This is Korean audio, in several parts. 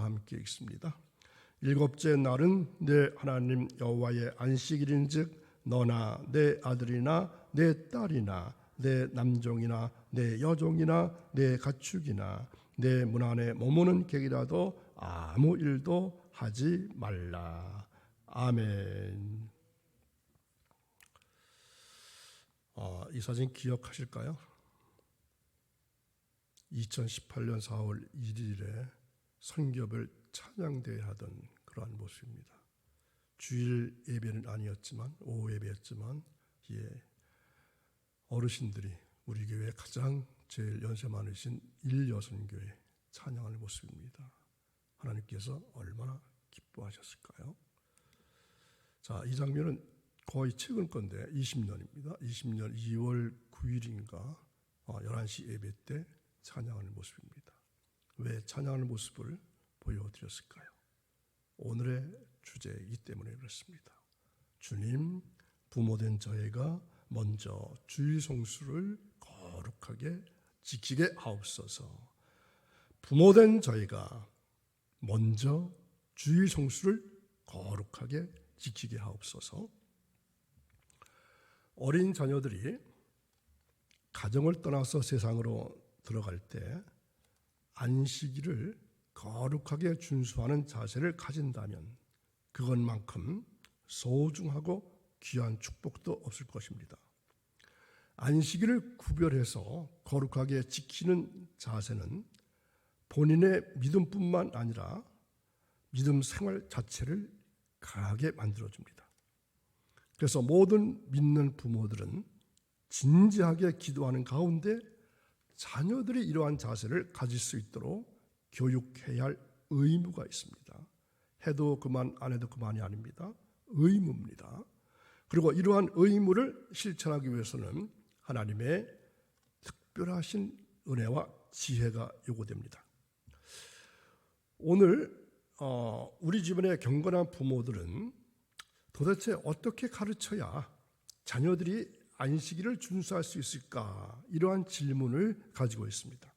함께 읽습니다. 일곱째 날은 내 하나님 여호와의 안식일인즉 너나 내 아들이나 내 딸이나 내 남종이나 내 여종이나 내 가축이나 내 문 안에 머무는 객이라도 아무 일도 하지 말라. 아멘. 이 사진 기억하실까요? 2018년 4월 1일에 선교별 찬양대회 하던 그러한 모습입니다. 주일 예배는 아니었지만 오후 예배였지만 어르신들이 우리 교회 가장 제일 연세 많으신 일여선교회 찬양하는 모습입니다. 하나님께서 얼마나 기뻐하셨을까요? 자, 이 장면은 거의 최근 건데 20년입니다. 20년 2월 9일인가 11시 예배 때 찬양하는 모습입니다. 왜 찬양하는 모습을 보여드렸을까요? 오늘의 주제이기 때문에 그렇습니다. 주님, 부모된 저희가 먼저 주일 성수를 거룩하게 지키게 하옵소서. 부모된 저희가 먼저 주일 성수를 거룩하게 지키게 하옵소서. 어린 자녀들이 가정을 떠나서 세상으로 들어갈 때 안식일을 거룩하게 준수하는 자세를 가진다면 그것만큼 소중하고 귀한 축복도 없을 것입니다. 안식일을 구별해서 거룩하게 지키는 자세는 본인의 믿음뿐만 아니라 믿음 생활 자체를 강하게 만들어줍니다. 그래서 모든 믿는 부모들은 진지하게 기도하는 가운데 자녀들이 이러한 자세를 가질 수 있도록 교육해야 할 의무가 있습니다. 해도 그만 안 해도 그만이 아닙니다. 의무입니다. 그리고 이러한 의무를 실천하기 위해서는 하나님의 특별하신 은혜와 지혜가 요구됩니다. 오늘 우리 주변의 경건한 부모들은 도대체 어떻게 가르쳐야 자녀들이 안식일을 준수할 수 있을까? 이러한 질문을 가지고 있습니다.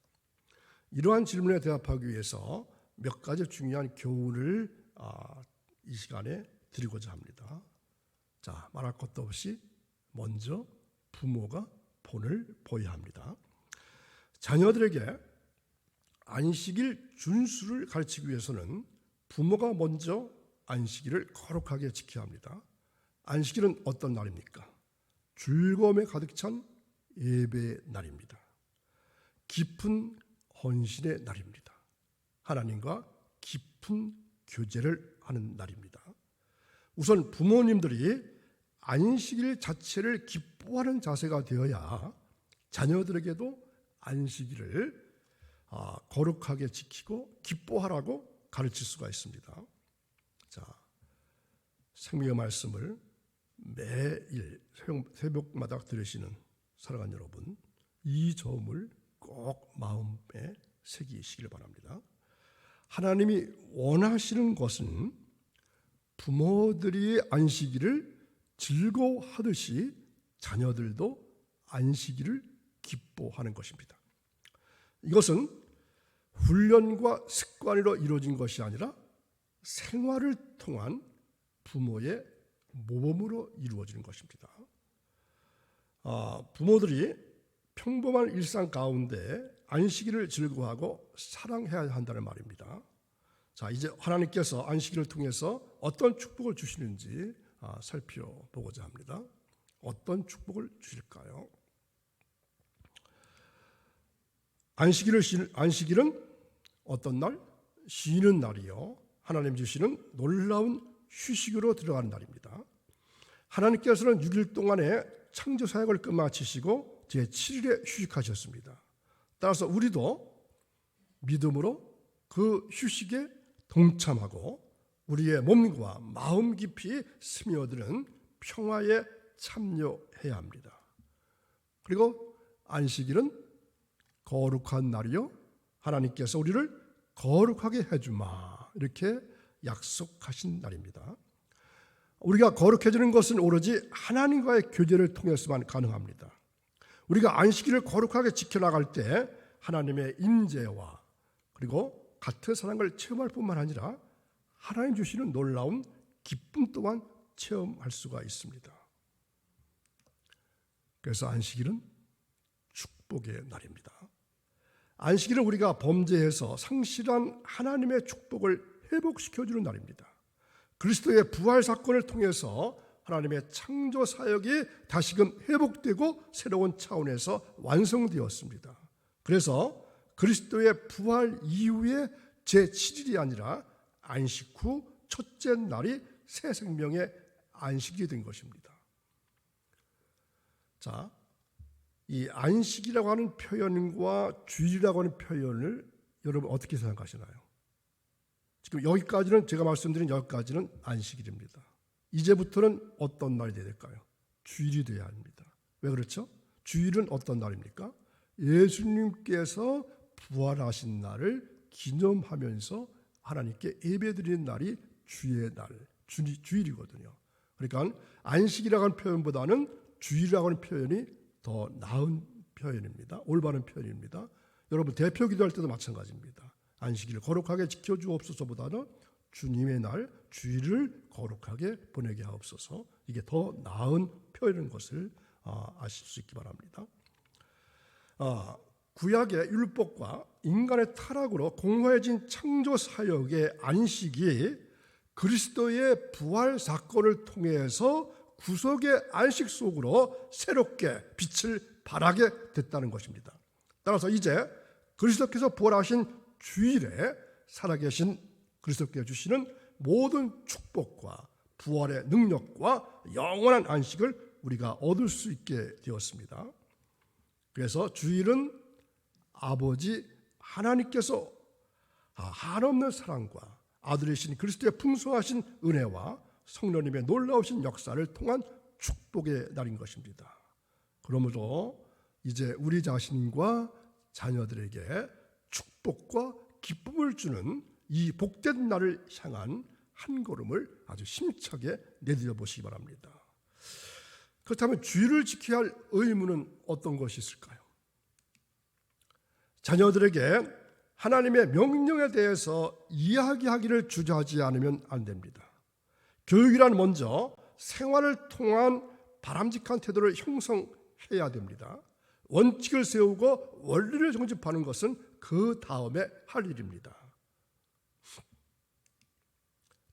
이러한 질문에 대답하기 위해서 몇 가지 중요한 교훈을 이 시간에 드리고자 합니다. 자, 말할 것도 없이 먼저 부모가 본을 보여야 합니다. 자녀들에게 안식일 준수를 가르치기 위해서는 부모가 먼저 안식일을 거룩하게 지켜야 합니다. 안식일은 어떤 날입니까? 즐거움에 가득 찬 예배의 날입니다. 깊은 헌신의 날입니다. 하나님과 깊은 교제를 하는 날입니다. 우선 부모님들이 안식일 자체를 기뻐하는 자세가 되어야 자녀들에게도 안식일을 거룩하게 지키고 기뻐하라고 가르칠 수가 있습니다. 자, 생명의 말씀을 매일 새벽마다 들으시는 사랑하는 여러분, 이 점을 꼭 마음에 새기시길 바랍니다. 하나님이 원하시는 것은 부모들이 안식일을 즐거워하듯이 자녀들도 안식일을 기뻐하는 것입니다. 이것은 훈련과 습관으로 이루어진 것이 아니라 생활을 통한 부모의 모범으로 이루어지는 것입니다. 부모들이 평범한 일상 가운데 안식일을 즐거워하고 사랑해야 한다는 말입니다. 자, 이제 하나님께서 안식일을 통해서 어떤 축복을 주시는지 살펴보고자 합니다. 어떤 축복을 주실까요? 안식일은 어떤 날? 쉬는 날이요. 하나님 주시는 놀라운 휴식으로 들어가는 날입니다. 하나님께서는 6일 동안의 창조 사역을 끝마치시고 제7일에 휴식하셨습니다. 따라서 우리도 믿음으로 그 휴식에 동참하고 우리의 몸과 마음 깊이 스며드는 평화에 참여해야 합니다. 그리고 안식일은 거룩한 날이요, 하나님께서 우리를 거룩하게 해주마 이렇게 약속하신 날입니다. 우리가 거룩해지는 것은 오로지 하나님과의 교제를 통해서만 가능합니다. 우리가 안식일을 거룩하게 지켜나갈 때 하나님의 임재와 그리고 같은 사랑을 체험할 뿐만 아니라 하나님 주시는 놀라운 기쁨 또한 체험할 수가 있습니다. 그래서 안식일은 축복의 날입니다. 안식일은 우리가 범죄해서 상실한 하나님의 축복을 회복시켜주는 날입니다. 그리스도의 부활 사건을 통해서 하나님의 창조 사역이 다시금 회복되고 새로운 차원에서 완성되었습니다. 그래서 그리스도의 부활 이후에 제7일이 아니라 안식 후 첫째 날이 새 생명의 안식이 된 것입니다. 자, 이 안식이라고 하는 표현과 주일이라고 하는 표현을 여러분 어떻게 생각하시나요? 지금 여기까지는 제가 말씀드린 여기까지는 안식일입니다. 이제부터는 어떤 날이 되어야 될까요? 주일이 되어야 합니다. 왜 그렇죠? 주일은 어떤 날입니까? 예수님께서 부활하신 날을 기념하면서 하나님께 예배드리는 날이 주의 날, 주일이거든요. 그러니까 안식이라고 하는 표현보다는 주일이라고 하는 표현이 더 나은 표현입니다. 올바른 표현입니다. 여러분 대표 기도할 때도 마찬가지입니다. 안식일을 거룩하게 지켜주옵소서보다는 주님의 날 주일을 거룩하게 보내게 하옵소서. 이게 더 나은 표현인 것을 아실 수 있기 바랍니다. 구약의 율법과 인간의 타락으로 공허해진 창조 사역의 안식이 그리스도의 부활 사건을 통해서 구속의 안식 속으로 새롭게 빛을 발하게 됐다는 것입니다. 따라서 이제 그리스도께서 부활하신 주일에 살아계신 그리스도께서 주시는 모든 축복과 부활의 능력과 영원한 안식을 우리가 얻을 수 있게 되었습니다. 그래서 주일은 아버지 하나님께서 한없는 사랑과 아들이신 그리스도의 풍성하신 은혜와 성령님의 놀라우신 역사를 통한 축복의 날인 것입니다. 그러므로 이제 우리 자신과 자녀들에게 축복과 기쁨을 주는 이 복된 날을 향한 한 걸음을 아주 힘차게 내디뎌 보시기 바랍니다. 그렇다면 주일을 지켜야 할 의무는 어떤 것이 있을까요? 자녀들에게 하나님의 명령에 대해서 이야기하기를 주저하지 않으면 안 됩니다. 교육이란 먼저 생활을 통한 바람직한 태도를 형성해야 됩니다. 원칙을 세우고 원리를 정립하는 것은 그 다음에 할 일입니다.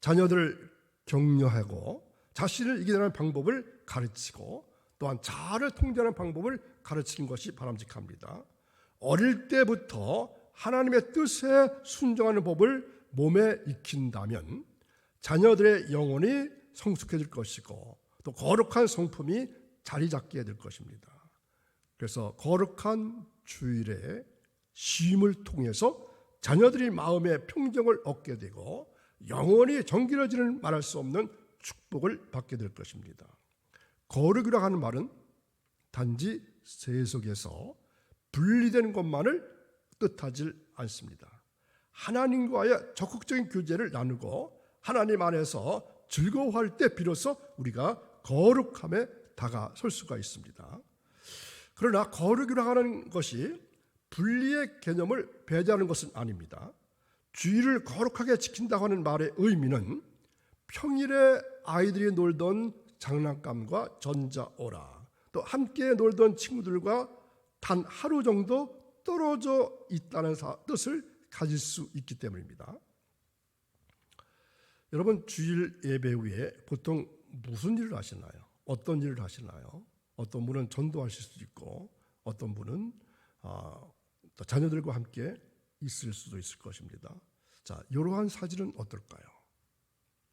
자녀들을 격려하고 자신을 이겨내는 방법을 가르치고 또한 자아를 통제하는 방법을 가르치는 것이 바람직합니다. 어릴 때부터 하나님의 뜻에 순종하는 법을 몸에 익힌다면 자녀들의 영혼이 성숙해질 것이고 또 거룩한 성품이 자리 잡게 될 것입니다. 그래서 거룩한 주일의 쉼을 통해서 자녀들이 마음의 평정을 얻게 되고 영원히 정결해지는 말할 수 없는 축복을 받게 될 것입니다. 거룩이라고 하는 말은 단지 세속에서 분리된 것만을 뜻하지 않습니다. 하나님과의 적극적인 교제를 나누고 하나님 안에서 즐거워할 때 비로소 우리가 거룩함에 다가설 수가 있습니다. 그러나 거룩이라고 하는 것이 분리의 개념을 배제하는 것은 아닙니다. 주일을 거룩하게 지킨다고 하는 말의 의미는 평일에 아이들이 놀던 장난감과 전자오라, 또 함께 놀던 친구들과 단 하루 정도 떨어져 있다는 뜻을 가질 수 있기 때문입니다. 여러분 주일 예배 후에 보통 무슨 일을 하시나요? 어떤 일을 하시나요? 어떤 분은 전도하실 수도 있고 어떤 분은 또 자녀들과 함께 있을 수도 있을 것입니다. 자, 이러한 사진은 어떨까요?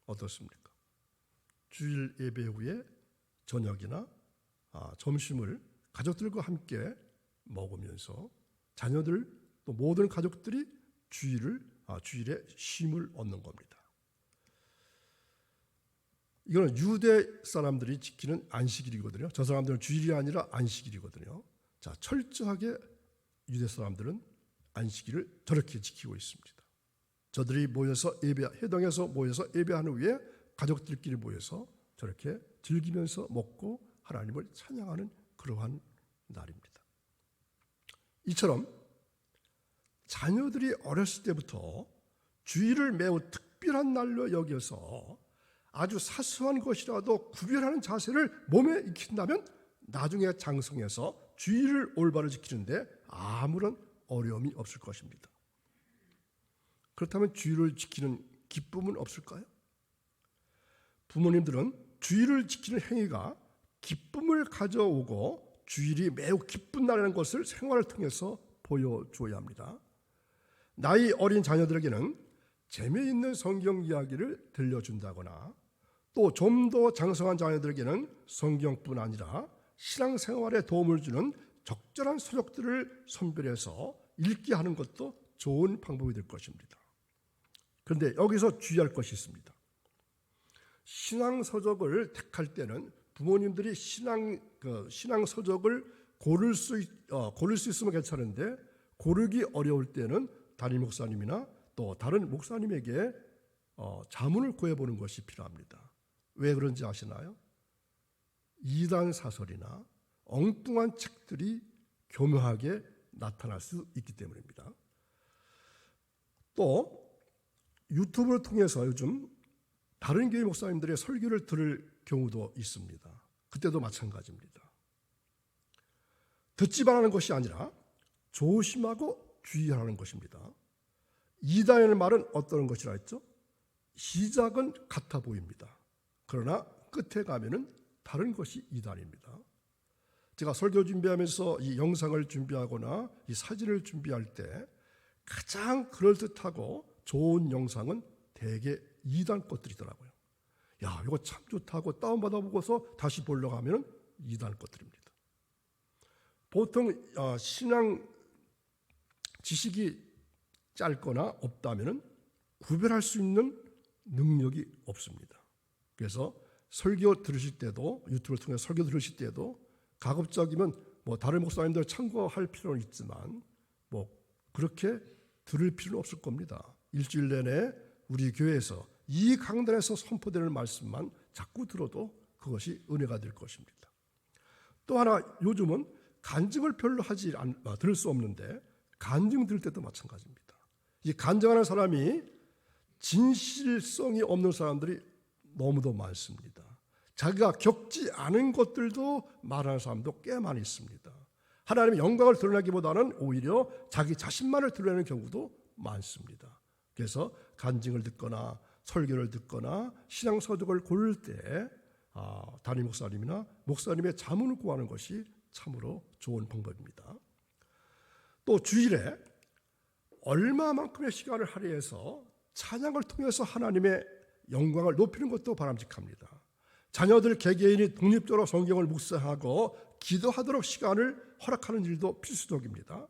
어떻습니까? 주일 예배 후에 저녁이나 점심을 가족들과 함께 먹으면서 자녀들 또 모든 가족들이 주일에 쉼을 얻는 겁니다. 이거는 유대 사람들이 지키는 안식일이거든요. 저 사람들은 주일이 아니라 안식일이거든요. 자, 철저하게 유대 사람들은 안식일을 저렇게 지키고 있습니다. 저들이 모여서 회당에서 모여서 예배한 후에 가족들끼리 모여서 저렇게 즐기면서 먹고 하나님을 찬양하는 그러한 날입니다. 이처럼 자녀들이 어렸을 때부터 주일을 매우 특별한 날로 여겨서 아주 사소한 것이라도 구별하는 자세를 몸에 익힌다면 나중에 장성해서 주일을 올바로 지키는데 아무런 어려움이 없을 것입니다. 그렇다면 주일을 지키는 기쁨은 없을까요? 부모님들은 주일을 지키는 행위가 기쁨을 가져오고 주일이 매우 기쁜 날이라는 것을 생활을 통해서 보여줘야 합니다. 나이 어린 자녀들에게는 재미있는 성경 이야기를 들려준다거나 또 좀 더 장성한 자녀들에게는 성경뿐 아니라 신앙생활에 도움을 주는 적절한 서적들을 선별해서 읽게 하는 것도 좋은 방법이 될 것입니다. 그런데 여기서 주의할 것이 있습니다. 신앙 서적을 택할 때는 부모님들이 신앙 서적을 고를 수 있으면 괜찮은데 고르기 어려울 때는 담임 목사님이나 또 다른 목사님에게 자문을 구해보는 것이 필요합니다. 왜 그런지 아시나요? 이단 사설이나 엉뚱한 책들이 교묘하게 나타날 수 있기 때문입니다. 또 유튜브를 통해서 요즘 다른 교회 목사님들의 설교를 들을 경우도 있습니다. 그때도 마찬가지입니다. 듣지 말라는 것이 아니라 조심하고 주의하라는 것입니다. 이단의 말은 어떤 것이라 했죠? 시작은 같아 보입니다. 그러나 끝에 가면은 다른 것이 이단입니다. 제가 설교 준비하면서 이 영상을 준비하거나 이 사진을 준비할 때 가장 그럴듯하고 좋은 영상은 대개 이단 것들이더라고요. 야, 이거 참 좋다고 다운받아 보고서 다시 보려고 하면 이단 것들입니다. 보통 신앙 지식이 짧거나 없다면 구별할 수 있는 능력이 없습니다. 그래서 설교 들으실 때도 유튜브를 통해 설교 들으실 때도 가급적이면 다른 목사님들 참고할 필요는 있지만 그렇게 들을 필요는 없을 겁니다. 일주일 내내 우리 교회에서 이 강단에서 선포되는 말씀만 자꾸 들어도 그것이 은혜가 될 것입니다. 또 하나 요즘은 간증을 별로 들을 수 없는데 간증 들을 때도 마찬가지입니다. 이 간증하는 사람이 진실성이 없는 사람들이 너무도 많습니다. 자기가 겪지 않은 것들도 말하는 사람도 꽤 많이 있습니다. 하나님의 영광을 드러내기보다는 오히려 자기 자신만을 드러내는 경우도 많습니다. 그래서 간증을 듣거나 설교를 듣거나 신앙 서적을 고를 때 담임 목사님이나 목사님의 자문을 구하는 것이 참으로 좋은 방법입니다. 또 주일에 얼마만큼의 시간을 할애해서 찬양을 통해서 하나님의 영광을 높이는 것도 바람직합니다. 자녀들 개개인이 독립적으로 성경을 묵상하고 기도하도록 시간을 허락하는 일도 필수적입니다.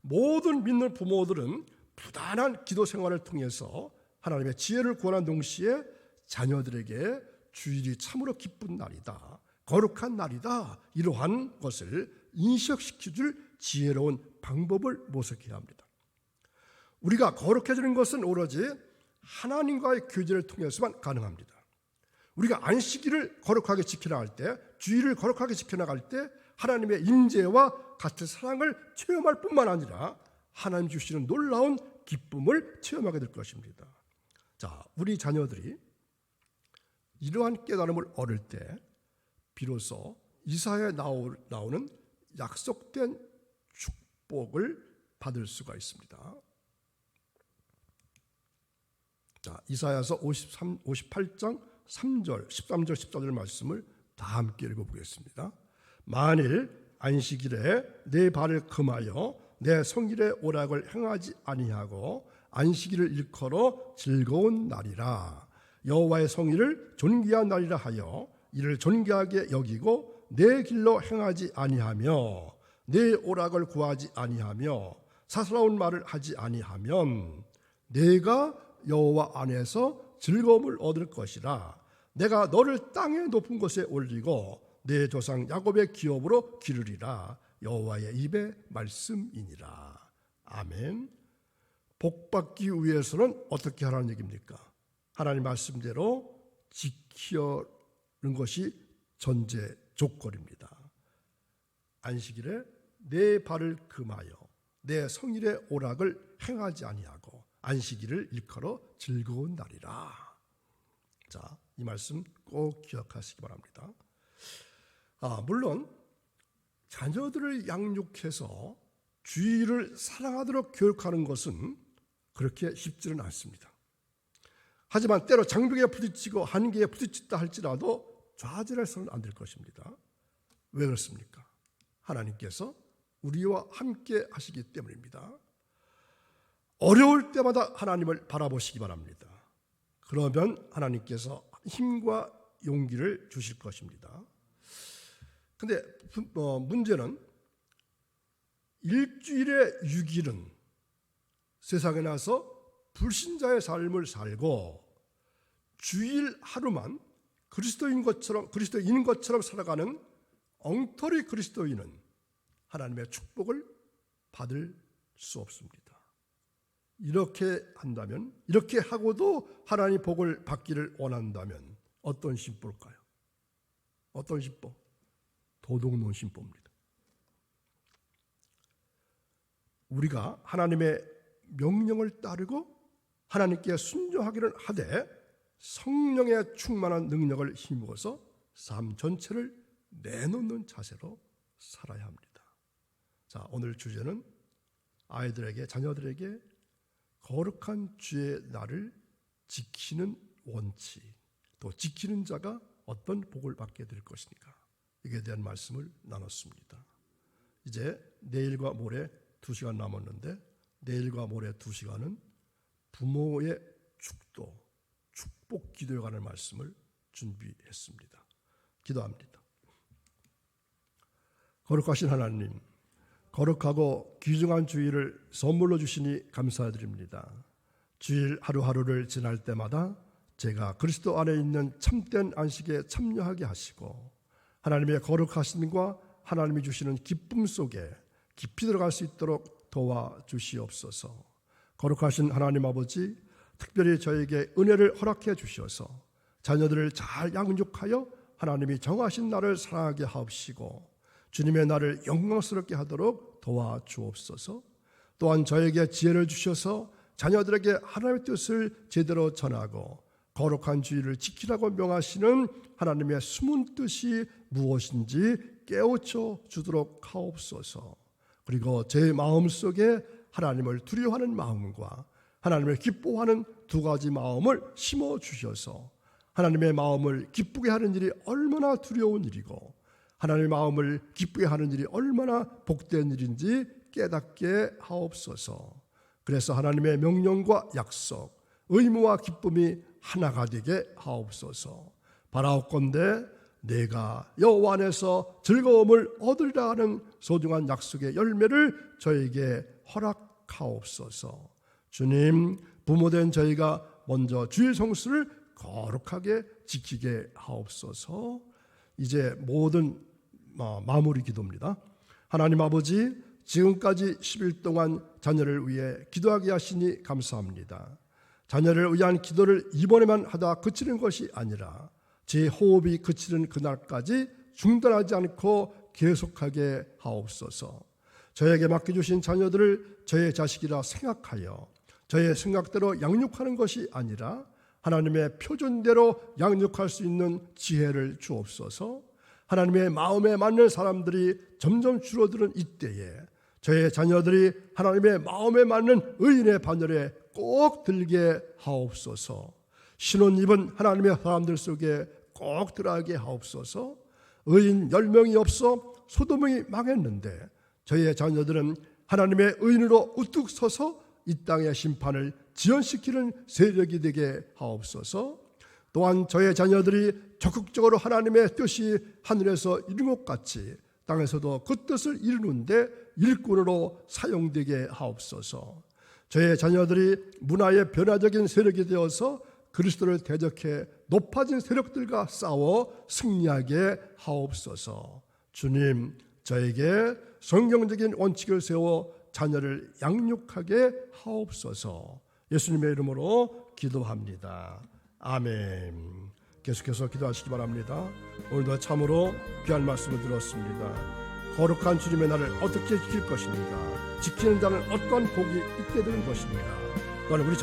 모든 믿는 부모들은 부단한 기도 생활을 통해서 하나님의 지혜를 구하는 동시에 자녀들에게 주일이 참으로 기쁜 날이다, 거룩한 날이다, 이러한 것을 인식시켜줄 지혜로운 방법을 모색해야 합니다. 우리가 거룩해지는 것은 오로지 하나님과의 교제를 통해서만 가능합니다. 우리가 안식일을 거룩하게 지켜나갈 때, 주일을 거룩하게 지켜나갈 때 하나님의 임재와 같은 사랑을 체험할 뿐만 아니라 하나님 주시는 놀라운 기쁨을 체험하게 될 것입니다. 자, 우리 자녀들이 이러한 깨달음을 얻을 때 비로소 이사야에 나오는 약속된 축복을 받을 수가 있습니다. 자, 이사야서 58장 3절, 13절, 14절 말씀을 다 함께 읽어보겠습니다. 만일 안식일에 내 발을 금하여 내 성일의 오락을 행하지 아니하고 안식일을 일컬어 즐거운 날이라. 여호와의 성일을 존귀한 날이라 하여 이를 존귀하게 여기고 내 길로 행하지 아니하며 내 오락을 구하지 아니하며 사사로운 말을 하지 아니하면 내가 여호와 안에서 즐거움을 얻을 것이라. 내가 너를 땅의 높은 곳에 올리고 내 조상 야곱의 기업으로 기르리라. 여호와의 입의 말씀이니라. 아멘. 복받기 위해서는 어떻게 하라는 얘기입니까? 하나님 말씀대로 지키는 것이 전제 조건입니다. 안식일에 내 발을 금하여 내 성일의 오락을 행하지 아니하고 안식일을 일컬어 즐거운 날이라. 자, 이 말씀 꼭 기억하시기 바랍니다. 물론 자녀들을 양육해서 주일을 사랑하도록 교육하는 것은 그렇게 쉽지는 않습니다. 하지만 때로 장벽에 부딪히고 한계에 부딪혔다 할지라도 좌절해서는 안 될 것입니다. 왜 그렇습니까? 하나님께서 우리와 함께 하시기 때문입니다. 어려울 때마다 하나님을 바라보시기 바랍니다. 그러면 하나님께서 힘과 용기를 주실 것입니다. 근데 문제는 일주일의 6일은 세상에 나서 불신자의 삶을 살고 주일 하루만 그리스도인인 것처럼 살아가는 엉터리 그리스도인은 하나님의 축복을 받을 수 없습니다. 이렇게 한다면, 이렇게 하고도 하나님 복을 받기를 원한다면 어떤 심보일까요? 어떤 심보? 도둑놈 심보입니다. 우리가 하나님의 명령을 따르고 하나님께 순종하기를 하되 성령의 충만한 능력을 힘입어서 삶 전체를 내놓는 자세로 살아야 합니다. 자, 오늘 주제는 아이들에게, 자녀들에게 거룩한 주의 날을 지키는 원칙, 또 지키는 자가 어떤 복을 받게 될 것인가, 이에 대한 말씀을 나눴습니다. 이제 내일과 모레 2시간 남았는데, 내일과 모레 2시간은 부모의 축도, 축복 기도에 관한 말씀을 준비했습니다. 기도합니다. 거룩하신 하나님, 거룩하고 귀중한 주일을 선물로 주시니 감사드립니다. 주일 하루하루를 지날 때마다 제가 그리스도 안에 있는 참된 안식에 참여하게 하시고 하나님의 거룩하심과 하나님이 주시는 기쁨 속에 깊이 들어갈 수 있도록 도와주시옵소서. 거룩하신 하나님 아버지, 특별히 저에게 은혜를 허락해 주셔서 자녀들을 잘 양육하여 하나님이 정하신 날을 사랑하게 하옵시고 주님의 날을 영광스럽게 하도록 도와주옵소서. 또한 저에게 지혜를 주셔서 자녀들에게 하나님의 뜻을 제대로 전하고 거룩한 주일을 지키라고 명하시는 하나님의 숨은 뜻이 무엇인지 깨우쳐 주도록 하옵소서. 그리고 제 마음속에 하나님을 두려워하는 마음과 하나님을 기뻐하는 두 가지 마음을 심어 주셔서 하나님의 마음을 기쁘게 하는 일이 얼마나 두려운 일이고 하나님의 마음을 기쁘게 하는 일이 얼마나 복된 일인지 깨닫게 하옵소서. 그래서 하나님의 명령과 약속, 의무와 기쁨이 하나가 되게 하옵소서. 바라옵건대 내가 여호와 안에서 즐거움을 얻으리라 하는 소중한 약속의 열매를 저에게 허락하옵소서. 주님, 부모된 저희가 먼저 주일 성수를 거룩하게 지키게 하옵소서. 이제 모든 마무리 기도입니다. 하나님 아버지, 지금까지 10일 동안 자녀를 위해 기도하게 하시니 감사합니다. 자녀를 위한 기도를 이번에만 하다 그치는 것이 아니라 제 호흡이 그치는 그날까지 중단하지 않고 계속하게 하옵소서. 저에게 맡겨주신 자녀들을 저의 자식이라 생각하여 저의 생각대로 양육하는 것이 아니라 하나님의 표준대로 양육할 수 있는 지혜를 주옵소서. 하나님의 마음에 맞는 사람들이 점점 줄어드는 이때에 저의 자녀들이 하나님의 마음에 맞는 의인의 반열에 꼭 들게 하옵소서. 신혼 입은 하나님의 사람들 속에 꼭 들어가게 하옵소서. 의인 10명이 없어 소돔이 망했는데 저의 자녀들은 하나님의 의인으로 우뚝 서서 이 땅의 심판을 지연시키는 세력이 되게 하옵소서. 또한 저의 자녀들이 적극적으로 하나님의 뜻이 하늘에서 이룬 것 같이 땅에서도 그 뜻을 이루는데 일꾼으로 사용되게 하옵소서. 저의 자녀들이 문화의 변화적인 세력이 되어서 그리스도를 대적해 높아진 세력들과 싸워 승리하게 하옵소서. 주님, 저에게 성경적인 원칙을 세워 자녀를 양육하게 하옵소서. 예수님의 이름으로 기도합니다. 아멘. 계속해서 기도하시기 바랍니다. 오늘도 참으로 귀한 말씀을 들었습니다. 거룩한 주님의 날을 어떻게 지킬 것인가? 지키는 자는 어떤 복이 있게 되는 것인가? 너는 우리